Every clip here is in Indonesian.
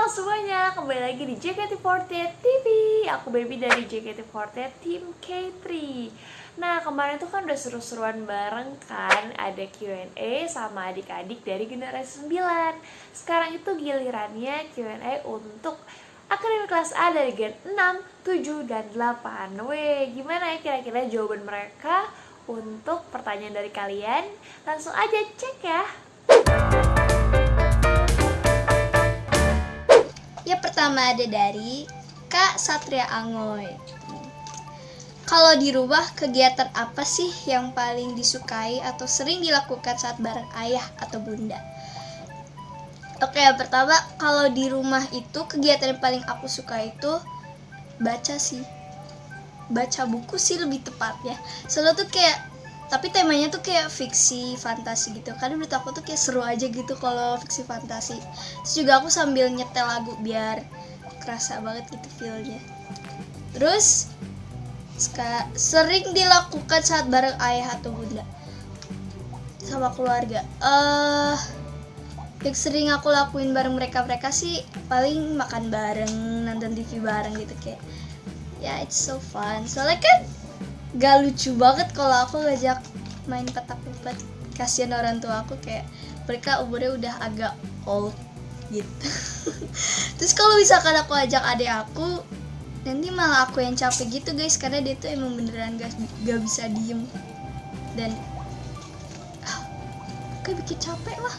Halo semuanya, kembali lagi di JKT48 TV. Aku Baby dari JKT48 Tim K3. Nah, kemarin tuh kan udah seru-seruan bareng kan. Ada Q&A sama adik-adik dari generasi 9. Sekarang itu gilirannya Q&A untuk akademi kelas A dari Gen 6, 7, dan 8. Weh, gimana ya kira-kira jawaban mereka untuk pertanyaan dari kalian? Langsung aja cek ya. Yang pertama ada dari Kak Satria Angoy. Kalau di rumah, kegiatan apa sih yang paling disukai atau sering dilakukan saat bareng ayah atau bunda? Oke, yang pertama, kalau di rumah itu kegiatan yang paling aku suka itu baca sih. Baca buku sih lebih tepatnya. Soalnya tuh kayak, tapi temanya tuh kayak fiksi, fantasi gitu. Karena menurut aku tuh kayak seru aja gitu kalau fiksi fantasi. Terus juga aku sambil nyetel lagu biar kerasa banget gitu feel-nya. Terus sering dilakukan saat bareng ayah atau bunda sama keluarga. Yang sering aku lakuin bareng mereka sih paling makan bareng, nonton TV bareng gitu kayak. Ya, it's so fun. Soalnya kan gak lucu banget kalau aku ngajak main petak umpet. Kasian orang tua aku, kayak mereka umurnya udah agak old gitu. Terus kalau misalkan aku ajak adik aku, nanti malah aku yang capek gitu guys, karena dia tuh emang beneran gak bisa diem dan kayak bikin capek lah.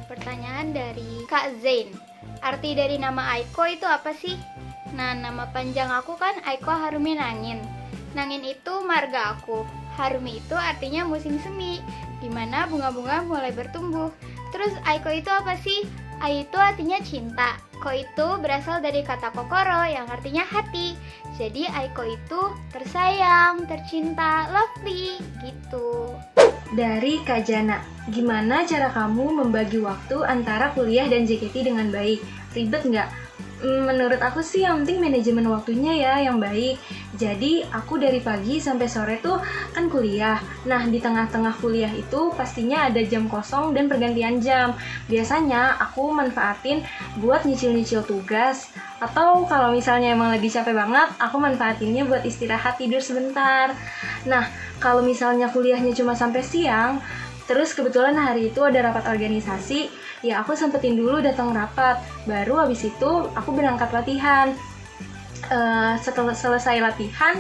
Pertanyaan dari Kak Zain. Arti dari nama Aiko itu apa sih? Nah, nama panjang aku kan Aiko Harumi Nangin. Nangin itu marga aku. Harumi itu artinya musim semi, di mana bunga-bunga mulai bertumbuh. Terus Aiko itu apa sih? Ai itu artinya cinta. Ko itu berasal dari kata kokoro yang artinya hati. Jadi Aiko itu tersayang, tercinta, lovely gitu. Dari Kak Jana, gimana cara kamu membagi waktu antara kuliah dan JKT dengan baik? Ribet nggak? Menurut aku sih yang penting manajemen waktunya ya yang baik. Jadi aku dari pagi sampai sore tuh kan kuliah. Nah, di tengah-tengah kuliah itu pastinya ada jam kosong dan pergantian jam. Biasanya aku manfaatin buat nyicil-nyicil tugas, atau kalau misalnya emang lagi capek banget, aku manfaatinnya buat istirahat tidur sebentar. Nah, kalau misalnya kuliahnya cuma sampai siang, terus kebetulan hari itu ada rapat organisasi, ya aku sempetin dulu datang rapat. Baru habis itu aku berangkat latihan. Setelah selesai latihan,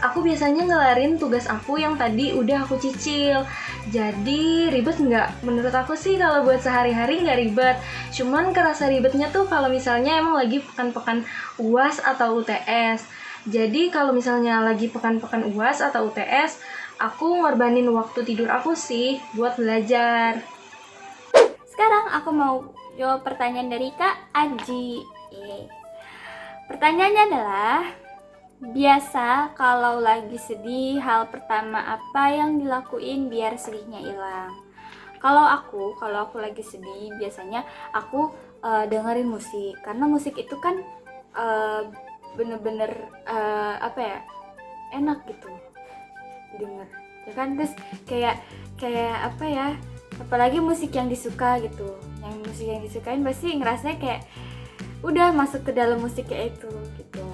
aku biasanya ngelarin tugas aku yang tadi udah aku cicil. Jadi ribet nggak? Menurut aku sih kalau buat sehari-hari nggak ribet. Cuman kerasa ribetnya tuh kalau misalnya emang lagi pekan-pekan UAS atau UTS. Jadi kalau misalnya lagi pekan-pekan UAS atau UTS, aku ngorbanin waktu tidur aku sih buat belajar. Sekarang aku mau jawab pertanyaan dari Kak Aji. Pertanyaannya adalah, biasa kalau lagi sedih, hal pertama apa yang dilakuin biar sedihnya hilang? Kalau aku lagi sedih, biasanya aku dengerin musik. Karena musik itu kan bener-bener enak gitu denger, ya kan? Terus kayak apa ya, apalagi musik yang disuka gitu, yang musik yang disukain pasti ngerasanya kayak udah masuk ke dalam musik kayak itu gitu,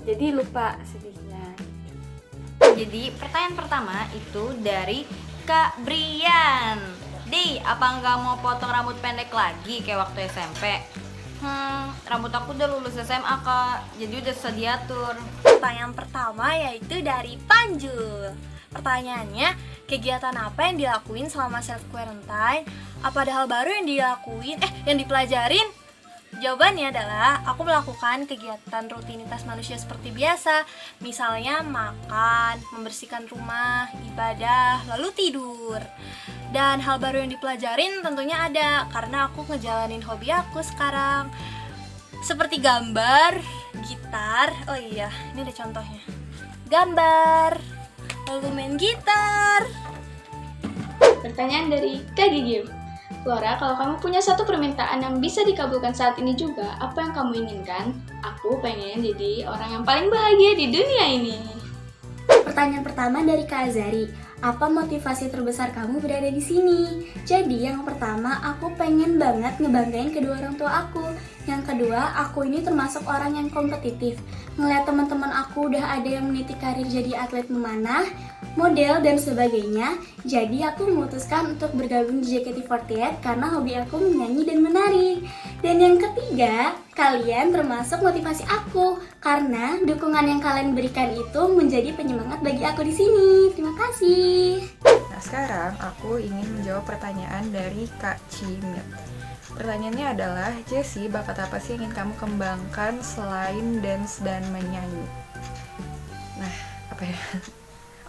jadi lupa sedihnya. Jadi pertanyaan pertama itu dari Kak Brian. Di, apa nggak mau potong rambut pendek lagi kayak waktu SMP? Rambut aku udah lulus SMA Kak, jadi udah susah diatur. Pertanyaan pertama yaitu dari Panjul. Pertanyaannya, kegiatan apa yang dilakuin selama self quarantine? Apa ada hal baru yang yang dipelajarin? Jawabannya adalah aku melakukan kegiatan rutinitas manusia seperti biasa. Misalnya makan, membersihkan rumah, ibadah, lalu tidur. Dan hal baru yang dipelajarin tentunya ada, karena aku ngejalanin hobi aku sekarang. Seperti gambar, gitar. Oh iya, ini ada contohnya. Gambar, lalu main gitar. Pertanyaan dari Kak Gigi. Flora, kalau kamu punya satu permintaan yang bisa dikabulkan saat ini juga, apa yang kamu inginkan? Aku pengen jadi orang yang paling bahagia di dunia ini. Pertanyaan pertama dari Kak Azari. Apa motivasi terbesar kamu berada di sini? Jadi yang pertama, aku pengen banget ngebanggain kedua orang tua aku. Yang kedua, aku ini termasuk orang yang kompetitif. Ngeliat teman-teman aku udah ada yang meniti karir jadi atlet memanah, model, dan sebagainya. Jadi aku memutuskan untuk bergabung di JKT48 karena hobi aku menyanyi dan menari. Dan yang ketiga, kalian termasuk motivasi aku karena dukungan yang kalian berikan itu menjadi penyemangat bagi aku di sini. Terima kasih. Nah, sekarang aku ingin menjawab pertanyaan dari Kak Cimit. Pertanyaannya adalah, Jessie, bakat apa sih yang ingin kamu kembangkan selain dance dan menyanyi? Nah, apa ya?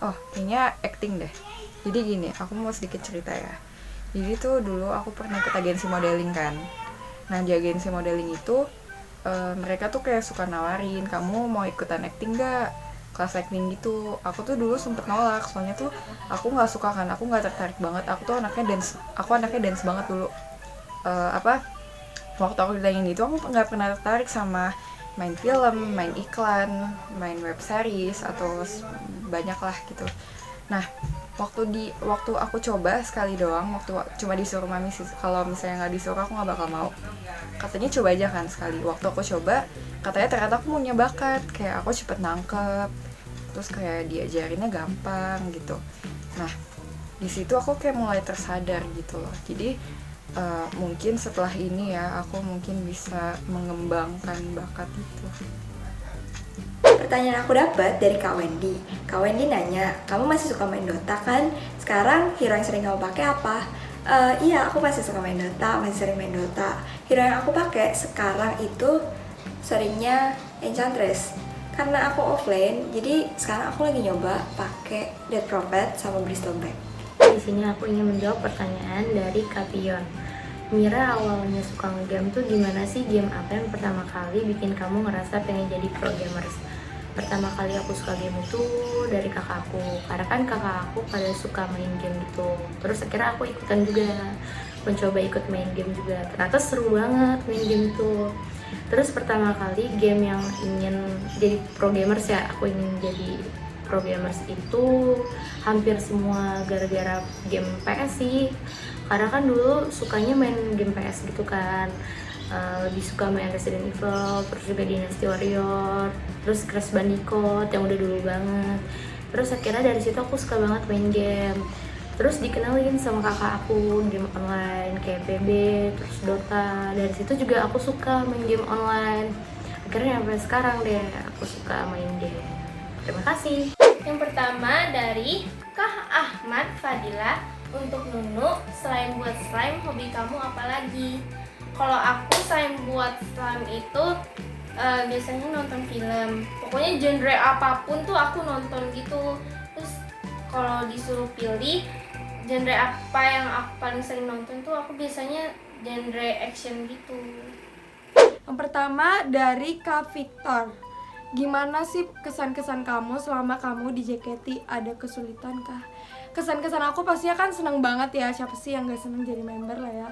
Oh, kayaknya acting deh. Jadi gini, aku mau sedikit cerita ya. Jadi tuh dulu aku pernah ikut agensi modeling kan. Nah, di agensi modeling itu mereka tuh kayak suka nawarin, kamu mau ikutan acting gak? Kelas acting gitu. Aku tuh dulu sempet nolak, soalnya tuh aku gak suka kan, aku gak tertarik banget. Aku anaknya dance banget dulu. Waktu aku ditanyain itu, aku gak pernah tertarik sama main film, main iklan, main web series, atau banyak lah gitu. Nah, waktu aku coba sekali doang, waktu cuma disuruh mami sih, kalau misalnya nggak disuruh aku nggak bakal mau. Katanya coba aja kan sekali. Waktu aku coba, katanya ternyata aku punya bakat, kayak aku cepet nangkep, terus kayak diajarinnya gampang gitu. Nah, di situ aku kayak mulai tersadar gitu loh. Jadi mungkin setelah ini ya, aku mungkin bisa mengembangkan bakat itu. Pertanyaan aku dapat dari Kak Wendy. Kak Wendy nanya, kamu masih suka main Dota kan? Sekarang hero yang sering kamu pakai apa? Iya, aku masih suka main Dota, masih sering main Dota. Hero yang aku pakai sekarang itu seringnya Enchantress. Karena aku offlane, jadi sekarang aku lagi nyoba pakai Dead Prophet sama Bristol Back. Di sini aku ingin menjawab pertanyaan dari Kapion. Mira, awalnya suka nge-game tuh gimana sih? Game apa yang pertama kali bikin kamu ngerasa pengen jadi pro gamers? Pertama kali aku suka game itu dari kakak aku, karena kan kakak aku pada suka main game gitu. Terus akhirnya aku ikutan juga, mencoba ikut main game juga. Ternyata seru banget main game itu. Terus pertama kali game yang ingin jadi pro gamers ya, aku ingin jadi pro gamers itu hampir semua gara-gara game PS sih. Karena kan dulu sukanya main game PS gitu kan, lebih suka main Resident Evil, terus juga Dynasty Warrior, terus Crash Bandicoot yang udah dulu banget. Terus akhirnya dari situ aku suka banget main game. Terus dikenalin sama kakak aku game online kayak PB, terus Dota. Dari situ juga aku suka main game online. Akhirnya sampai sekarang deh aku suka main game. Terima kasih. Yang pertama dari Kak Ahmad Fadila. Untuk Nunu, selain buat slime, hobi kamu apa lagi? Kalau aku selain buat slime itu biasanya nonton film. Pokoknya genre apapun tuh aku nonton gitu. Terus kalau disuruh pilih genre apa yang aku paling sering nonton tuh, aku biasanya genre action gitu. Yang pertama dari Kak Victor. Gimana sih kesan-kesan kamu selama kamu di JKT? Ada kesulitan kah? Kesan-kesan aku pastinya kan seneng banget ya. Siapa sih yang gak seneng jadi member lah ya?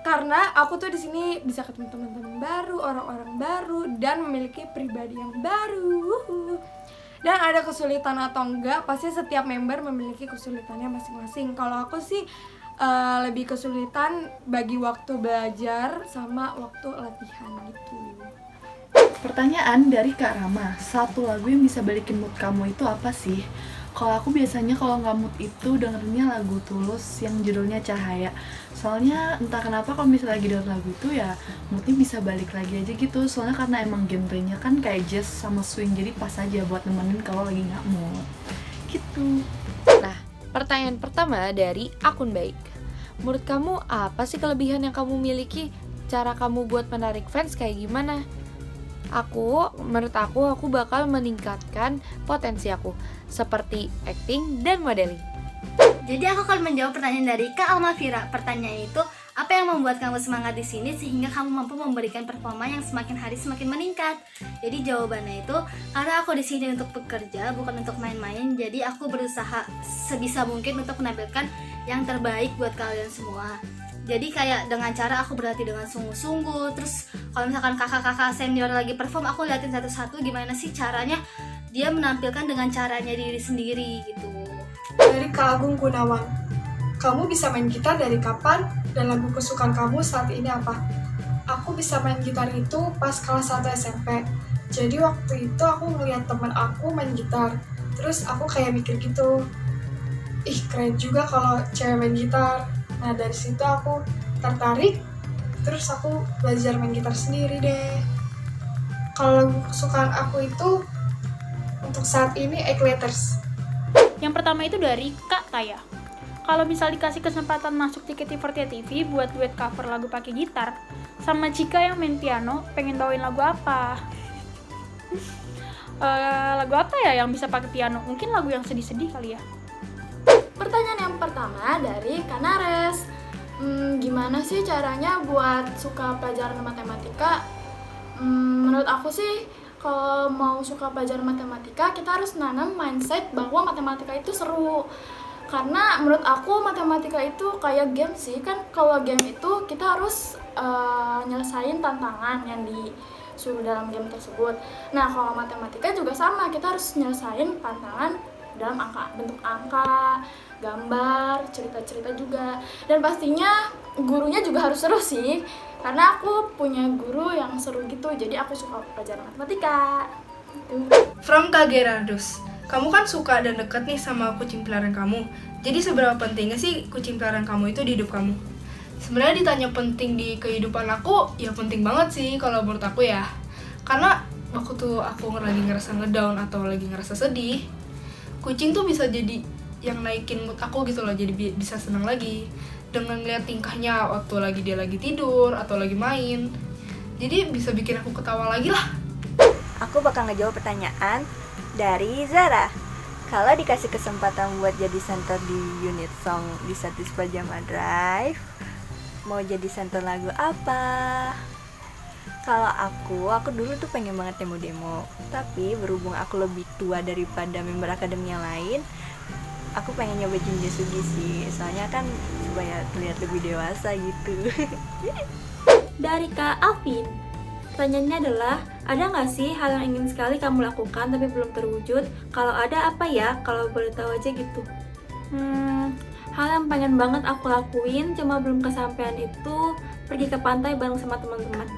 Karena aku tuh di sini bisa ketemu teman-teman baru, orang-orang baru, dan memiliki pribadi yang baru. Dan ada kesulitan atau enggak, pasti setiap member memiliki kesulitannya masing-masing. Kalau aku sih lebih kesulitan bagi waktu belajar sama waktu latihan gitu. Pertanyaan dari Kak Rama, satu lagu yang bisa balikin mood kamu itu apa sih? Kalau aku biasanya kalau nggak mood itu dengerinnya lagu Tulus yang judulnya Cahaya. Soalnya entah kenapa kalau misalnya lagi denger lagu itu ya moodnya bisa balik lagi aja gitu. Soalnya karena emang genrenya kan kayak jazz sama swing, jadi pas aja buat nemenin kalau lagi nggak mood gitu. Nah, pertanyaan pertama dari akun baik. Menurut kamu apa sih kelebihan yang kamu miliki? Cara kamu buat menarik fans kayak gimana? Menurut aku bakal meningkatkan potensi aku seperti acting dan modeling. Jadi aku akan menjawab pertanyaan dari Kak Almavira. Pertanyaan itu, apa yang membuat kamu semangat di sini sehingga kamu mampu memberikan performa yang semakin hari semakin meningkat? Jadi jawabannya itu, karena aku di sini untuk bekerja, bukan untuk main-main. Jadi aku berusaha sebisa mungkin untuk menampilkan yang terbaik buat kalian semua. Jadi kayak dengan cara aku berlatih dengan sungguh-sungguh. Terus kalau misalkan kakak-kakak senior lagi perform, aku liatin satu-satu gimana sih caranya dia menampilkan dengan caranya diri sendiri gitu. Dari Kak Agung Gunawan, kamu bisa main gitar dari kapan dan lagu kesukaan kamu saat ini apa? aku bisa main gitar itu pas kelas 1 SMP. Jadi waktu itu aku ngeliat teman aku main gitar. Terus aku kayak mikir gitu, ih keren juga kalau cewek main gitar. Nah dari situ aku tertarik, terus aku belajar main gitar sendiri deh. Kalau lagu kesukaan aku itu untuk saat ini Egg Letters. Yang pertama itu dari Kak Taya. Kalau misal dikasih kesempatan masuk JKT48 TV buat duet cover lagu pakai gitar sama Cika yang main piano, pengen bawain lagu apa? Lagu apa ya yang bisa pakai piano? Mungkin lagu yang sedih-sedih kali ya. Pertanyaan yang pertama dari Kanares. Gimana sih caranya buat suka pelajaran matematika? Menurut aku sih, kalau mau suka pelajaran matematika, kita harus nanam mindset bahwa matematika itu seru. Karena menurut aku matematika itu kayak game sih. Kan kalau game itu kita harus nyelesain tantangan yang disuruh dalam game tersebut. Nah, kalau matematika juga sama, kita harus nyelesain tantangan dalam bentuk angka, gambar, cerita-cerita juga. Dan pastinya gurunya juga harus seru sih. Karena aku punya guru yang seru gitu, jadi aku suka pelajaran matematika. From Kak Gerardus, kamu kan suka dan deket nih sama kucing peliharaan kamu. Jadi seberapa pentingnya sih kucing peliharaan kamu itu di hidup kamu? Sebenarnya ditanya penting di kehidupan aku, ya penting banget sih kalau menurut aku ya. Karena waktu aku lagi ngerasa ngedown atau lagi ngerasa sedih, kucing tuh bisa jadi yang naikin mood aku gitu loh, jadi bisa senang lagi dengan lihat tingkahnya waktu dia lagi tidur atau lagi main. Jadi bisa bikin aku ketawa lagi lah. Aku bakal ngejawab pertanyaan dari Zara. Kalau dikasih kesempatan buat jadi center di unit song di Satis Pajama Drive, mau jadi center lagu apa? Kalau aku dulu tuh pengen banget demo-demo. Tapi berhubung aku lebih tua daripada member akademi yang lain, aku pengen nyoba Jinjasugi sih. Soalnya kan supaya terlihat lebih dewasa gitu. Dari Kak Alvin, pertanyaannya adalah, ada nggak sih hal yang ingin sekali kamu lakukan tapi belum terwujud? Kalau ada apa ya? Kalau boleh tahu aja gitu. Hal yang pengen banget aku lakuin cuma belum kesampaian itu pergi ke pantai bareng sama teman-teman.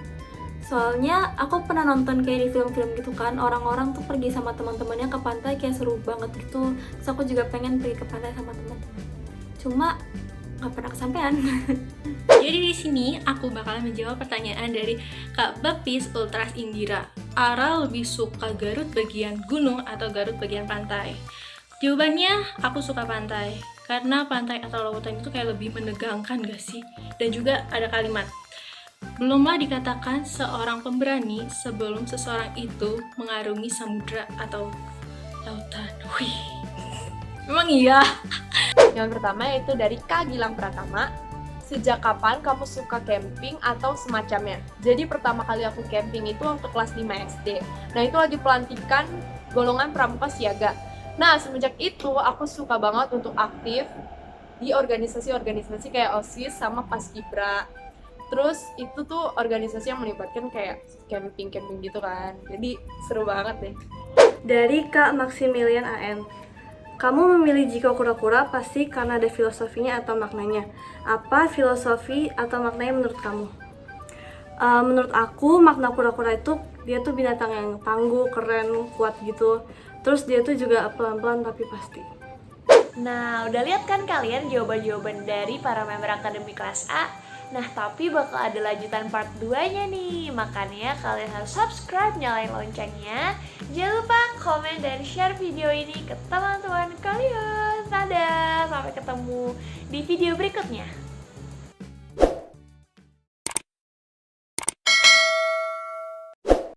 Soalnya aku pernah nonton kayak di film-film gitu kan, orang-orang tuh pergi sama teman-temannya ke pantai kayak seru banget gitu. Terus aku juga pengen pergi ke pantai sama teman-teman. Cuma nggak pernah kesampaian. Jadi di sini aku bakalan menjawab pertanyaan dari Kak Bapis Ultras Indira. Ara lebih suka Garut bagian gunung atau Garut bagian pantai? Jawabannya aku suka pantai. Karena pantai atau lautan itu kayak lebih menegangkan gak sih? Dan juga ada kalimat, belumlah dikatakan seorang pemberani sebelum seseorang itu mengarungi samudra atau lautan. Wih, memang iya. Yang pertama itu dari Kak Gilang Pratama. Sejak kapan kamu suka camping atau semacamnya? Jadi pertama kali aku camping itu waktu kelas 5 SD. Nah itu lagi pelantikan golongan pramuka siaga. Nah semenjak itu aku suka banget untuk aktif di organisasi-organisasi kayak OSIS sama Paskibra. Terus itu tuh organisasi yang melibatkan kayak camping-camping gitu kan. Jadi seru banget deh. Dari Kak Maximilian AM. Kamu memilih Jiko Kura-Kura pasti karena ada filosofinya atau maknanya. Apa filosofi atau maknanya menurut kamu? Menurut aku makna kura-kura itu dia tuh binatang yang tangguh, keren, kuat gitu. Terus dia tuh juga pelan-pelan tapi pasti. Nah, udah lihat kan kalian jawaban-jawaban dari para member akademi kelas A? Nah, tapi bakal ada lanjutan part 2-nya nih. Makanya kalian harus subscribe, nyalain loncengnya. Jangan lupa komen dan share video ini ke teman-teman kalian. Dadah, sampai ketemu di video berikutnya.